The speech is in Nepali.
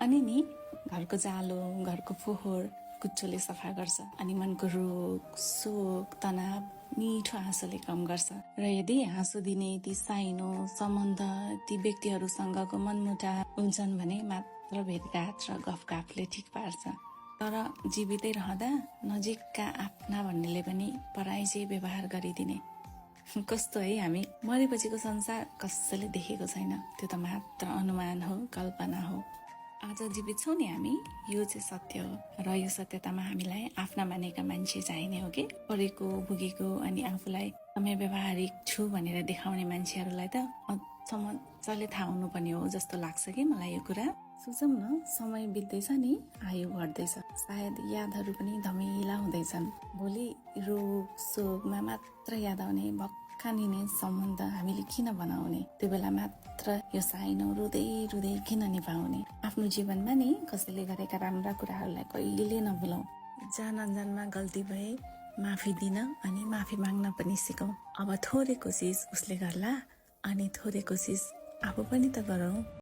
अनि नि घरको जालो, घरको फोहोर कुच्चोले सफा गर्छ अनि मनको रोग, शोक, तनाव मिठो हाँसोले कम गर्छ। र यदि हाँसो दिने ती साइनो सम्बन्ध ती व्यक्तिहरूसँगको मनमुटाव उल्झन् भने मात्र भेटघाट र गफगाफले ठिक पार्छ। तर जीवितै रहँदा नजिकका आफ्ना भन्नेले पनि पराइजे व्यवहार गरिदिने। कस्तो है, हामी मरेपछिको संसार कसैले देखेको छैन, त्यो त मात्र अनुमान हो, कल्पना हो। आज जीवित छौँ नि हामी, यो चाहिँ सत्य हो। र यो सत्यतामा हामीलाई आफ्ना मानेका मान्छे चाहिने हो कि परेको भुगेको अनि आफूलाई समय व्यवहारिक छु भनेर देखाउने मान्छेहरूलाई त मजाले थाहा हुनुपर्ने हो जस्तो लाग्छ कि मलाई यो कुरा। सोचौँ न, समय बित्दैछ नि, आयु घट्दैछ, सायद यादहरू पनि धमिला हुँदैछन्। भोलि रोग शोकमा मात्र याद आउने भक्कानिने सम्बन्ध हामीले किन बनाउने? त्यो बेला मात्र यो साइनो रुँदै रुँदै किन निभाउने? आफ्नो जीवनमा नि कसैले गरेका राम्रा कुराहरूलाई कहिले नभुलौं। जान अनजानमा गल्ती भए माफी दिन अनि माफी माग्न पनि सिकौं। अब थोरै कोसिस उसले गर्ला अनि थोरै कोसिस आफू पनि त गरौं।